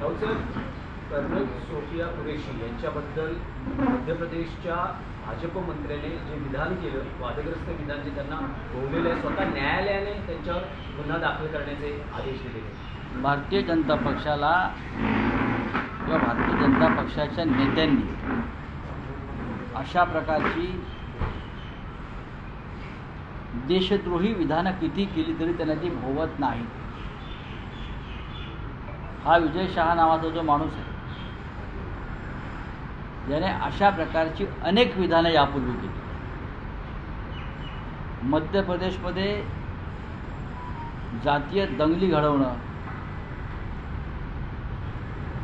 राऊतसाहेब, colonel Sofia Qureshi यांच्याबद्दल मध्य प्रदेशच्या भाजप मंत्र्याने जे विधान केलं, वादग्रस्त विधान जे त्यांना भोवलेलं आहे, स्वतः न्यायालयाने त्यांच्यावर गुन्हा दाखल करण्याचे आदेश दिलेले. भारतीय जनता पक्षाला किंवा भारतीय जनता पक्षाच्या नेत्यांनी अशा प्रकारची देशद्रोही विधानं किती केली तरी त्यांना ती भोवत नाही. हा विजय शहा नावाचा जो माणूस आहे, ज्याने अशा प्रकारची अनेक विधानं यापूर्वी केली. मध्य प्रदेशमध्ये जातीय दंगली घडवणं,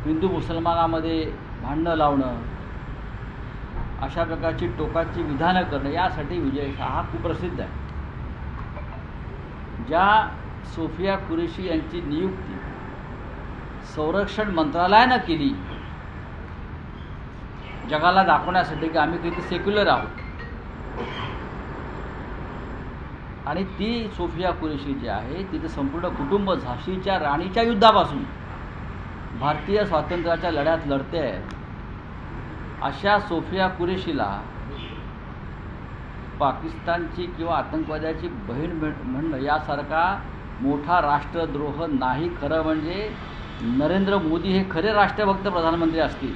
हिंदू मुसलमानामध्ये भांडणं लावणं, अशा प्रकारची टोकाची विधानं करणं, यासाठी विजय शहा हा कुप्रसिद्ध आहे. ज्या सोफिया कुरेशी यांची नियुक्ती संरक्षण मंत्रालयानं केली, जगाला दाखवण्यासाठी की आम्ही किती सेक्युलर आहोत, आणि ती सोफिया कुरेशी जी आहे तिचं संपूर्ण कुटुंब झाशीच्या राणीच्या युद्धापासून भारतीय स्वातंत्र्याच्या लढ्यात लढते आहेत. अशा सोफिया कुरेशीला पाकिस्तानची किंवा आतंकवाद्याची बहीण म्हणणं यासारखा मोठा राष्ट्रद्रोह नाही. खरं म्हणजे नरेंद्र मोदी हे खरे राष्ट्रभक्त प्रधानमंत्री असतील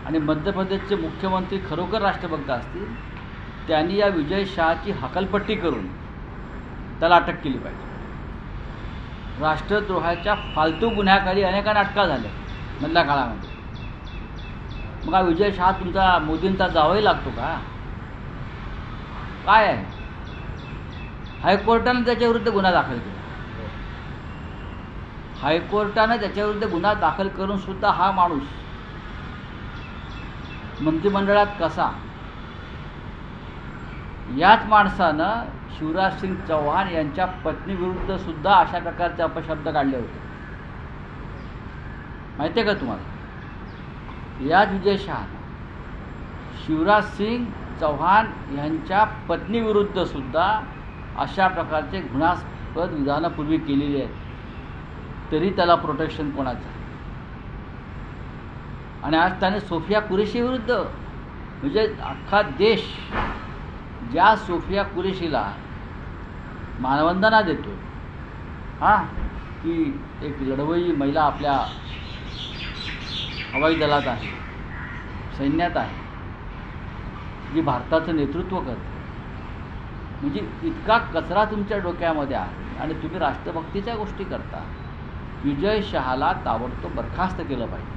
आणि मध्य प्रदेशचे मुख्यमंत्री खरोखर राष्ट्रभक्त असतील, त्यांनी या विजय शहाची हकलपट्टी करून त्याला अटक केली पाहिजे. राष्ट्रद्रोहाच्या फालतू गुन्ह्याखाली अनेकांना अटका झाल्या मधल्या काळामध्ये. मग हा विजय शहा तुमचा मोदींचा जावई लागतो का? काय आहे? हायकोर्टानं त्याच्याविरुद्ध गुन्हा दाखल केला. हायकोर्टानं त्याच्याविरुद्ध गुन्हा दाखल करून सुद्धा हा माणूस मंत्रिमंडळात कसा? याच माणसानं शिवराज सिंग चौहान यांच्या पत्नीविरुद्ध सुद्धा अशा प्रकारचे अपशब्द काढले होते. माहिती आहे का तुम्हाला? याच विजय शहा शिवराज सिंग चौहान यांच्या पत्नीविरुद्ध सुद्धा अशा प्रकारचे घृणास्पद विधानं पूर्वी केलेली आहेत, तरी त्याला प्रोटेक्शन कोणाचं? आणि आज त्याने सोफिया कुरेशी विरुद्ध, म्हणजे अख्खा देश ज्या सोफिया कुरेशीला मानवंदना देतो, की एक लढवई महिला आपल्या हवाई दलात आहे, सैन्यात आहे, जी भारताचं नेतृत्व करते, म्हणजे इतका कचरा तुमच्या डोक्यामध्ये आहे आणि तुम्ही राष्ट्रभक्तीच्या गोष्टी करता. विजय शहाला ताबडतोब बरखास्त केलं पाहिजे.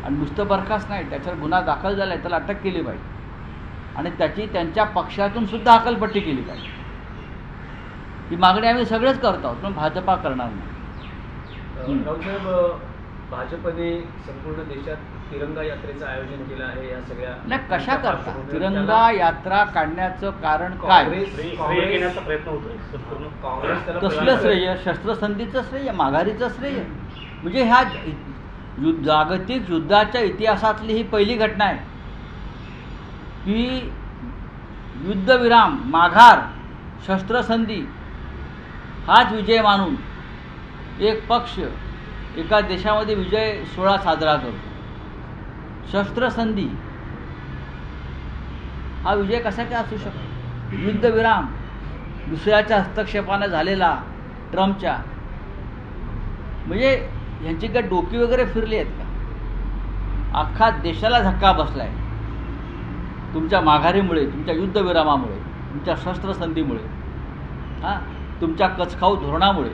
आणि नुसतं बरखास्त नाही, त्याच्यावर गुन्हा दाखल झाला आहे, त्याला अटक केली पाहिजे आणि त्याची त्यांच्या पक्षातून सुद्धा हकलपट्टी केली पाहिजे. ही मागणी आम्ही सगळेच करत आहोत, पण भाजपा करणार नाही. राऊतसाहेब, भाजपने संपूर्ण देशात तिरंगा यात्रेचं आयोजन केलं आहे. या सगळ्या नाही, कशा करता तिरंगा यात्रा काढण्याचं कारण काय? कसलं श्रेय? शस्त्रसंधीचं श्रेय, माघारीचं श्रेय? म्हणजे ह्या जागतिक युद्धाच्या इतिहासातली ही पहिली घटना आहे की युद्धविराम, माघार, शस्त्रसंधी हाच विजय मानून एक पक्ष एका देशामध्ये विजय सोहळा साजरा करतो. शस्त्रसंधी हा विजय कसा काय असू शकतो? युद्धविराम दुसऱ्याच्या हस्तक्षेपाने झालेला ट्रम्पच्या, म्हणजे ह्यांची काय डोकी वगैरे फिरली आहेत का? अख्खा देशाला धक्का बसला आहे तुमच्या माघारीमुळे, तुमच्या युद्धविरामामुळे, तुमच्या शस्त्रसंधीमुळे, तुमच्या कचखाऊ धोरणामुळे.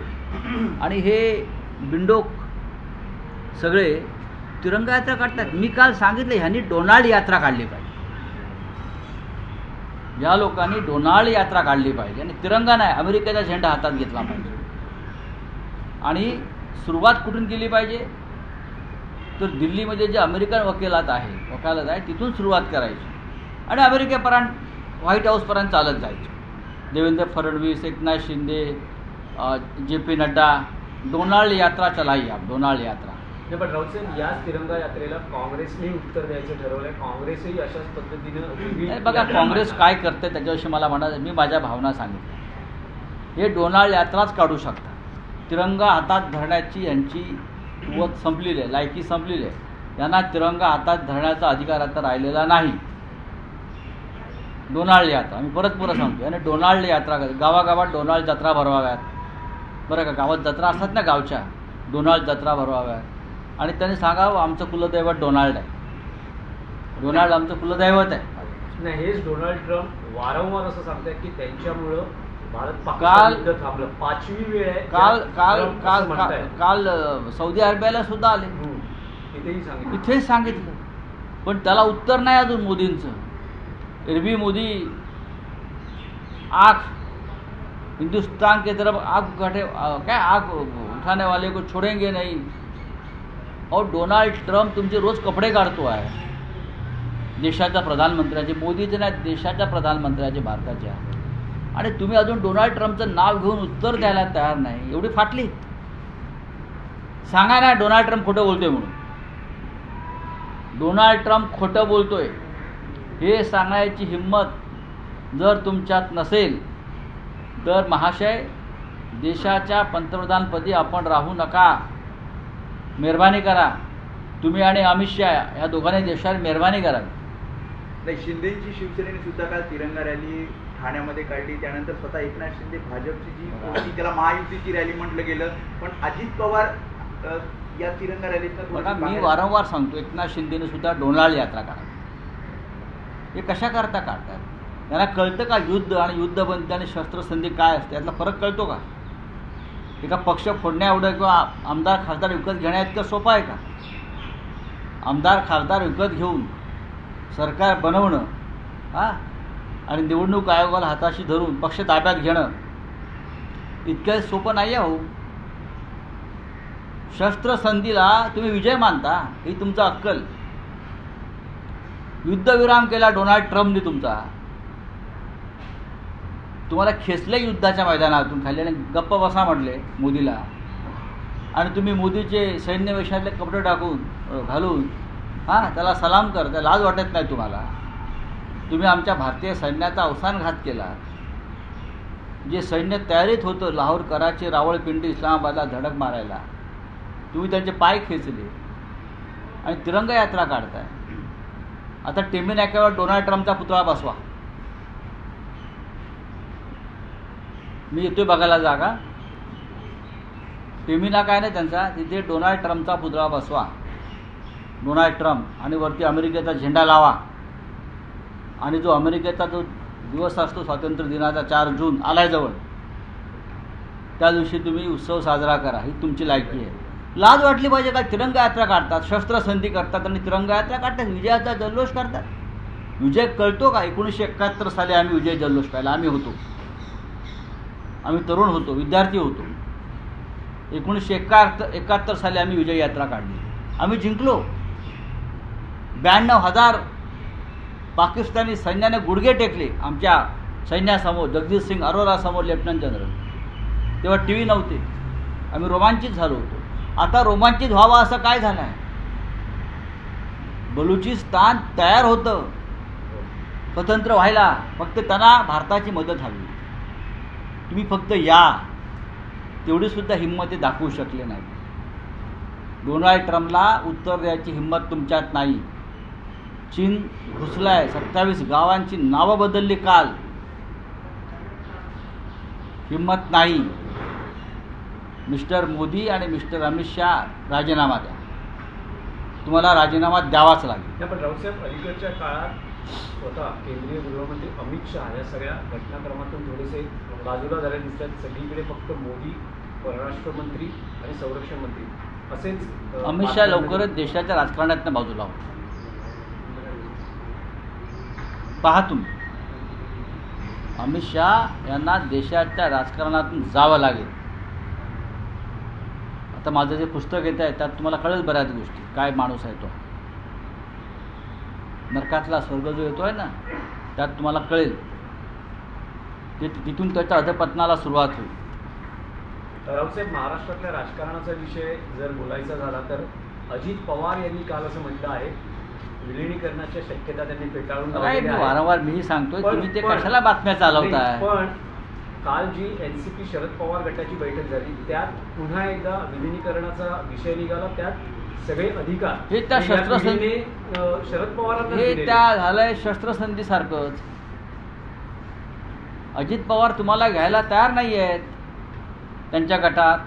आणि हे बिंडोक सगळे तिरंगा यात्रा काढतात. मी काल सांगितलं ह्यांनी डोनाल्ड यात्रा काढली पाहिजे. या लोकांनी डोनाल्ड यात्रा काढली पाहिजे आणि तिरंगा नाही, अमेरिकेचा झेंडा हातात घेतला पाहिजे. आणि सुरुवात कुठून केली पाहिजे? तर दिल्लीमध्ये जे अमेरिकन वकालत आहे तिथून सुरुवात करायची आणि अमेरिकेपर्यंत, व्हाईट हाऊसपर्यंत चालत जायचं. देवेंद्र फडणवीस, एकनाथ शिंदे, JP नड्डा, डोनाल्ड यात्रा चलाई आप, डोनाल्ड यात्रा. पण राऊतसाहेब, याच तिरंगा यात्रेला काँग्रेसने उत्तर द्यायचं ठरवलंय. काँग्रेसही अशाच पद्धतीनं. बघा काँग्रेस काय करते त्याच्याविषयी मला म्हणायचं, मी माझ्या भावना सांगितल्या. हे डोनाल्ड यात्राच काढू शकतात. तिरंगा हातात धरण्याची यांची कुवत संपलेली आहे, लायकी संपलेली आहे. त्यांना तिरंगा हातात धरण्याचा अधिकार आता राहिलेला नाही. डोनाल्ड यात्रा मी परत सांगतो, आणि डोनाल्ड यात्रा गावागावात डोनाल्ड जत्रा भरवाव्यात, बरं का. गावात जत्रा असतात ना गावच्या, डोनाल्ड जत्रा भरवाव्यात आणि त्यांनी सांगावं आमचं कुलदैवत डोनाल्ड आहे, डोनाल्ड आमचं कुलदैवत आहे. नाही, हेच डोनाल्ड ट्रम्प वारंवार असं सांगतात की त्यांच्यामुळं भारत पाकिस्तान युद्ध थांबलं. 5वी वेळ आहे. काल सौदी अरेबियाला सुद्धा आले, इथेच सांगितलं, पण त्याला उत्तर नाही अजून मोदींचं. एरवी मोदी आग हिंदुस्तान के तरफ आग उठाने वाले को छोडेंगे नहीं. और डोनाल्ड ट्रम्प तुमचे रोज कपडे काढतो आहे देशाच्या प्रधानमंत्र्याचे, मोदीचे नाही, देशाच्या प्रधानमंत्र्याचे, भारताच्या. आणि तुम्ही अजून डोनाल्ड ट्रम्पचं नाव घेऊन उत्तर द्यायला तयार नाही. एवढी फाटली. सांगा ना डोनाल्ड ट्रम्प खोटं बोलतोय म्हणून. डोनाल्ड ट्रम्प खोटं बोलतोय हे सांगण्याची हिंमत जर तुमच्यात नसेल तर महाशय देशाच्या पंतप्रधानपदी आपण राहू नका. मेहरबानी करा. तुम्ही आणि अमित शहा या दोघांनी देशाला मेहरबानी करा. नाही, शिंदेची शिवसेनेने सुद्धा काल तिरंगा रॅली ठाण्यामध्ये काढली. त्यानंतर स्वतः एकनाथ शिंदे भाजपची जी होती त्याला महायुतीची रॅली म्हटलं गेलं, पण अजित पवार या तिरंगा रॅलीत बघा, मी वारंवार सांगतो एकनाथ शिंदेने सुद्धा डोनाल्ड यात्रा काढा. हे कशा करता काढतात? त्यांना कळतं का युद्ध आणि युद्धबंदी आणि शस्त्रसंधी काय असते यातला फरक कळतो का? एका पक्ष फोडण्या एवढं किंवा आमदार खासदार विकत घेण्या इतकं सोपं आहे का? आमदार खासदार विकत घेऊन सरकार बनवणं आणि निवडणूक आयोगाला हाताशी धरून पक्ष ताब्यात घेणं इतकं सोपं नाही आहे. हो, शस्त्रसंधीला तुम्ही विजय मानता, ही तुमचा अक्कल. युद्धविराम केला डोनाल्ड ट्रम्पने तुमचा. तुम्हाला खेचले युद्धाच्या मैदानातून खाली आणि गप्प बसा म्हटले मोदीला, आणि तुम्ही मोदीचे सैन्य वेशातले कपडे घालून त्याला सलाम करता. लाज वाटत नाही तुम्हाला? तुम्ही आमच्या भारतीय सैन्याचा अवसानघात केला. जे सैन्य तयारीत होतं लाहोर, कराची, रावळपिंडी, इस्लामाबादला धडक मारायला, तुम्ही त्यांचे पाय खेचले आणि तिरंगा यात्रा काढताय. आता टेमी नाक्यावर डोनाल्ड ट्रम्पचा पुतळा बसवा. मी येतोय बघायला जागा. टेमी नाका आहे ना त्यांचा, तिथे डोनाल्ड ट्रम्पचा पुतळा बसवा. डोनाल्ड ट्रम्प आणि वरती अमेरिकेचा झेंडा लावा. आणि जो अमेरिकेचा जो दिवस असतो स्वातंत्र्य दिनाचा 4 जून आलाय जवळ, त्या दिवशी तुम्ही उत्सव साजरा करा. ही तुमची लायकी आहे. लाज वाटली पाहिजे का? तिरंगा यात्रा काढतात, शस्त्रसंधी करतात आणि तिरंगा यात्रा काढतात, विजयाचा जल्लोष करतात. विजय कळतो का? 1971 साली आम्ही विजय जल्लोष पाहिला. आम्ही होतो, आम्ही तरुण होतो, विद्यार्थी होतो. 1971 साली आम्ही विजय यात्रा काढली. आम्ही जिंकलो. 92,000 पाकिस्तानी सैन्याने गुडघे टेकले आमच्या सैन्यासमोर, जगजीत सिंग अरोरासमोर, लेफ्टनंट जनरल. तेव्हा TV नव्हते. आम्ही रोमांचित झालो होतो. आता रोमांचित व्हावं असं काय झालं आहे? बलुचिस्तान तयार होतं स्वतंत्र व्हायला, फक्त त्यांना भारताची मदत हवी. तुम्ही फक्त या, तेवढी सुद्धा हिंमत दाखवू शकले नाही. डोनाल्ड ट्रम्पला उत्तर द्यायची हिंमत तुमच्यात नाही. चीन घुसलाय. 27 गावांची नावं बदलली काल. हिंमत नाही. मिस्टर मोदी आणि मिस्टर अमित शहा राजीनामा द्या. तुम्हाला राजीनामा द्यावाच लागेल. पण राऊतसाहेब, अलीकडच्या काळात स्वतः केंद्रीय गृहमंत्री अमित शहा या सगळ्या घटनाक्रमातून थोडेसे बाजूला झाले दिसतात. सगळीकडे फक्त मोदी, परराष्ट्र मंत्री आणि संरक्षण मंत्री असेच. अमित शहा लवकरच देशाच्या राजकारणातनं बाजूला होतो. पहा तुम्ही, अमित शहा यांना देशाच्या राजकारणातून जावं लागेल. आता माझं जे पुस्तक येत आहे त्यात तुम्हाला कळेल बऱ्याच गोष्टी. काय माणूस आहे तो. नरकातला स्वर्ग जो येतो आहे ना, त्यात तुम्हाला कळेल. तिथून त्याच्या अधपतनाला सुरुवात होईल. रावसाहेब, महाराष्ट्रातल्या राजकारणाचा विषय जर बोलायचा झाला तर अजित पवार यांनी काल असं म्हटलं आहे, विलिनीकरणाच्या शक्यता त्यांनी फेटाळून वारंवार मीही सांगतोय, तुम्ही ते कशाला बातम्या चालवताय? पण काल जी NCP शरद पवार गटाची बैठक झाली त्यात पुन्हा एकदा विलिनीकरणाचा विषय निघाला. त्यात सगळे अधिकार हे त्या शस्त्रसंधी शरद पवारांना हे दिलेले. त्या झालंय शस्त्रसंधी सारखंच. अजित पवार तुम्हाला घ्यायला तयार नाही आहेत त्यांच्या गटात.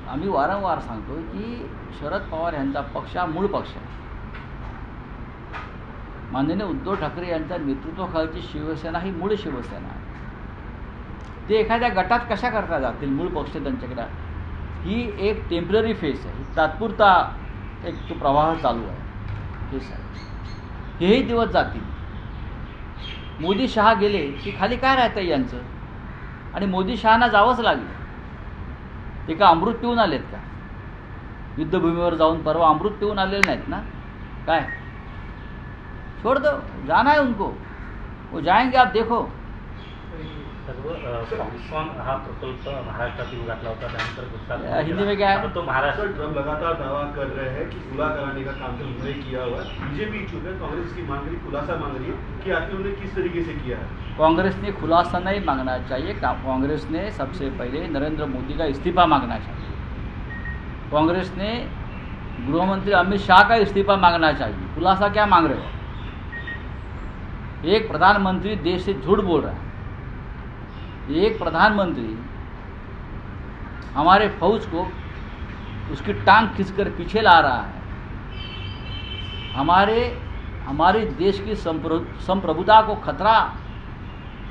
आम्ही वारंवार सांगतो की शरद पवार यांचा पक्ष हा मूळ पक्ष आहे. माननीय उद्धव ठाकरे यांच्या नेतृत्वाखालची शिवसेना ही मूळ शिवसेना आहे. ते एखाद्या गटात कशा करता जातील मूळ पक्ष त्यांच्याकडे. ही एक टेम्पररी फेस आहे. तात्पुरता एक तो प्रवाह चालू आहे. फेस आहे. हेही दिवस जातील. मोदी शहा गेले की खाली काय राहतं यांचं. आणि मोदी शहाना जावंच लागलं. ते का अमृत पिऊन आलेत का. युद्धभूमीवर जाऊन परवा अमृत पिऊन आलेले नाहीत ना. काय छोड़ दो, जाना है उनको, वो जाएंगे. आप देखो पॉक्सकॉन हा प्रकल्प महाराष्ट्रातील घातला होता. त्यानंतर गुजरात हिंदी में क्या है. तो महाराष्ट्र ट्रम्प लगातार दावा कर रहे हैं कि खुला कराने का काम तो उन्होंने किया हुआ है. बीजेपी इच्छुक है, कांग्रेस की मांग रही, खुलासा मांग रही है कि आखिर उन्होंने किस तरीके से किया है. कांग्रेस ने खुलासा नहीं मांगना चाहिए. कांग्रेस ने सबसे पहले नरेंद्र मोदी का इस्तीफा मांगना चाहिए. कांग्रेस ने गृहमंत्री अमित शाह का इस्तीफा मांगना चाहिए. खुलासा क्या मांग रहे हो. एक प्रधानमंत्री देश से झूठ बोल रहा है. एक प्रधानमंत्री हमारे फौज को उसकी टांग खींचकर पीछे ला रहा है. हमारे देश की संप्रभुता को खतरा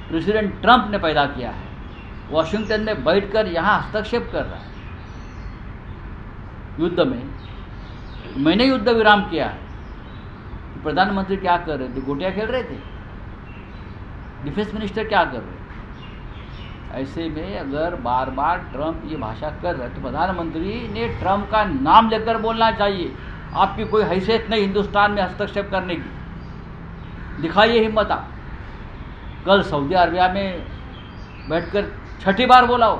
प्रेसिडेंट ट्रंप ने पैदा किया है. वॉशिंगटन में बैठकर यहाँ हस्तक्षेप कर रहा है युद्ध में. मैंने युद्ध विराम किया है. प्रधानमंत्री क्या कर रहे थे. गोटियां खेल रहे थे. डिफेंस मिनिस्टर क्या कर रहे थे. ऐसे में अगर बार बार ट्रंप ये भाषा कर रहे हैं तो प्रधानमंत्री ने ट्रंप का नाम लेकर बोलना चाहिए. आपकी कोई हैसियत नहीं हिंदुस्तान में हस्तक्षेप करने की. दिखाइए हिम्मत आप. कल सऊदी अरबिया में बैठकर छठी बार बोला हो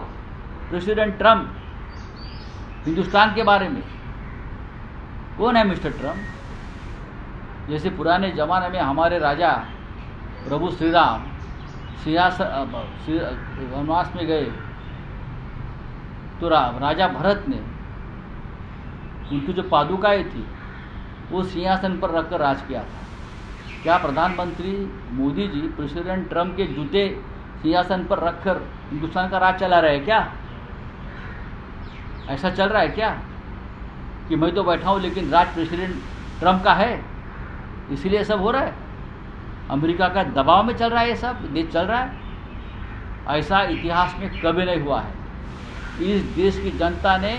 प्रेसिडेंट ट्रंप हिंदुस्तान के बारे में. कौन है मिस्टर ट्रंप. जैसे पुराने ज़माने में हमारे राजा प्रभु श्री राम वनवास में गए तो राजा भरत ने उनकी जो पादुकाएँ थी वो सिंहासन पर रखकर राज किया था. क्या प्रधानमंत्री मोदी जी प्रेसिडेंट ट्रंप के जूते सिंहासन पर रखकर हिंदुस्तान का राज चला रहे हैं क्या. ऐसा चल रहा है क्या कि मैं तो बैठा हूँ लेकिन राज प्रेसिडेंट ट्रंप का है इसलिए सब हो रहा है. अमेरिका का दबाव में चल रहा है ये सब देश चल रहा है. ऐसा इतिहास में कभी नहीं हुआ है. इस देश की जनता ने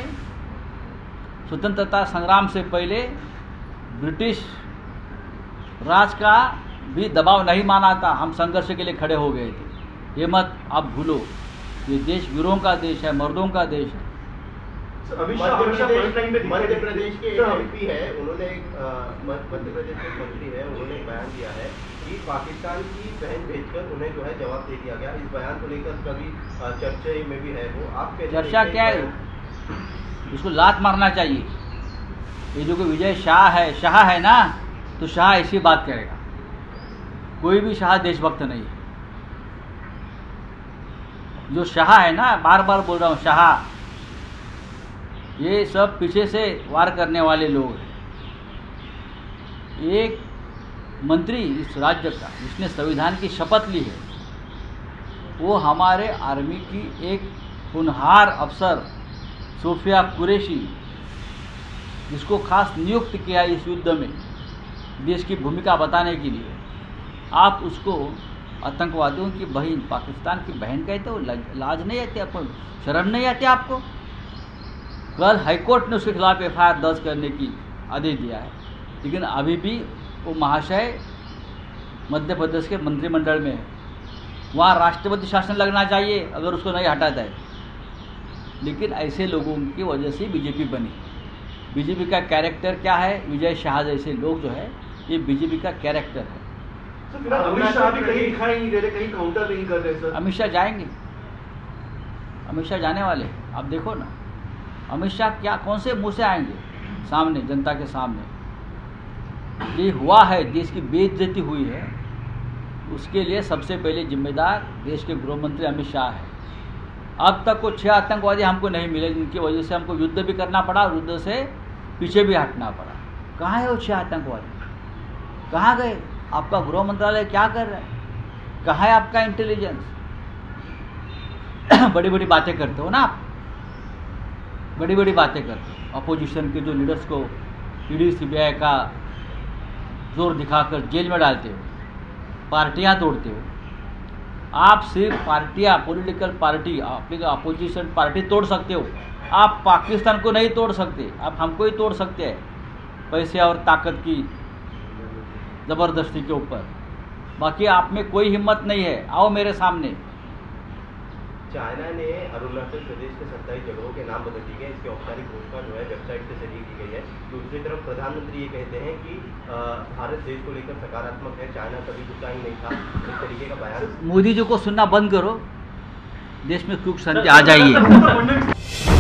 स्वतंत्रता संग्राम से पहले ब्रिटिश राज का भी दबाव नहीं माना था. हम संघर्ष के लिए खड़े हो गए थे. ये मत आप भूलो. ये देश वीरों का देश है, मर्दों का देश है. मध्य प्रदेश के MP है, उन्होंने मध्य प्रदेश के मंत्री है, उन्होंने एक बयान दिया है कि पाकिस्तान की बहन भेजकर उन्हें जो है जवाब दे दिया गया. इस बयान को लेकर कभी चर्चा में भी है. वो आप चर्चा क्या है. उसको लात मारना चाहिए. ये जो विजय शाह है ना तो शाह ऐसी बात करेगा. कोई भी शाह देशभक्त नहीं है. जो शाह है ना बार बार बोल रहा हूँ शाह ये सब पीछे से वार करने वाले लोग हैं. एक मंत्री इस राज्य का जिसने संविधान की शपथ ली है वो हमारे आर्मी की एक होनहार अफसर सोफिया कुरैशी जिसको खास नियुक्त किया इस युद्ध में देश की भूमिका बताने के लिए. आप उसको आतंकवादियों की बहन पाकिस्तान की बहन कहते हो. लाज नहीं आती आपको. शर्म नहीं आती आपको. कल हाईकोर्ट ने उसके खिलाफ FIR दर्ज करने की आदेश दिया है लेकिन अभी भी वो महाशय मध्य प्रदेश के मंत्रिमंडल में है. वहाँ राष्ट्रपति शासन लगना चाहिए अगर उसको नहीं हटाता है. लेकिन ऐसे लोगों की वजह से बीजेपी बनी. बीजेपी का कैरेक्टर क्या है. विजय शाह जैसे लोग जो है ये बीजेपी का कैरेक्टर है. अमित शाह भी कहीं दिखाई नहीं दे रहे, कहीं काउंटर नहीं कर रहे. सर अमित शाह जाएंगे. अमित शाह जाने वाले. आप देखो ना अमित शाह क्या कौन से मुंह से आएंगे सामने जनता के सामने. ये हुआ है देश की बेइज्जती हुई है उसके लिए सबसे पहले जिम्मेदार देश के गृह मंत्री अमित शाह है। अब तक को 6 आतंकवादी हमको नहीं मिले, जिनकी वजह से हमको युद्ध भी करना पड़ा और युद्ध से पीछे भी हटना पड़ा। कहाँ है वो 6 आतंकवादी? कहाँ गए? आपका गृह मंत्रालय क्या कर रहा है? कहाँ है आपका इंटेलिजेंस? बड़ी बड़ी बातें करते हो ना आप, बड़ी बड़ी बातें करते हो। अपोजिशन के जो लीडर्स को ईडी सीबीआई का जोर दिखाकर जेल में डालते हो, पार्टियां तोड़ते हो। आप सिर्फ पार्टियां, पॉलिटिकल पार्टी, आपकी अपोजिशन पार्टी तोड़ सकते हो, आप पाकिस्तान को नहीं तोड़ सकते। आप हमको ही तोड़ सकते हैं पैसे और ताकत की ज़बरदस्ती के ऊपर। बाकी आप में कोई हिम्मत नहीं है, आओ मेरे सामने। चाइना ने अरुणाचल प्रदेश के 27 जगहों के नाम बदल दिए गए। इसकी औपचारिक घोषणा जो है वेबसाइट के जरिए की गई है। दूसरी तरफ प्रधानमंत्री ये कहते हैं कि भारत देश को लेकर सकारात्मक है, चाइना कभी गुस्सा ही नहीं था, इस तरीके का बयान। मोदी जी को सुनना बंद करो, देश में सुख शांति आ जाइए।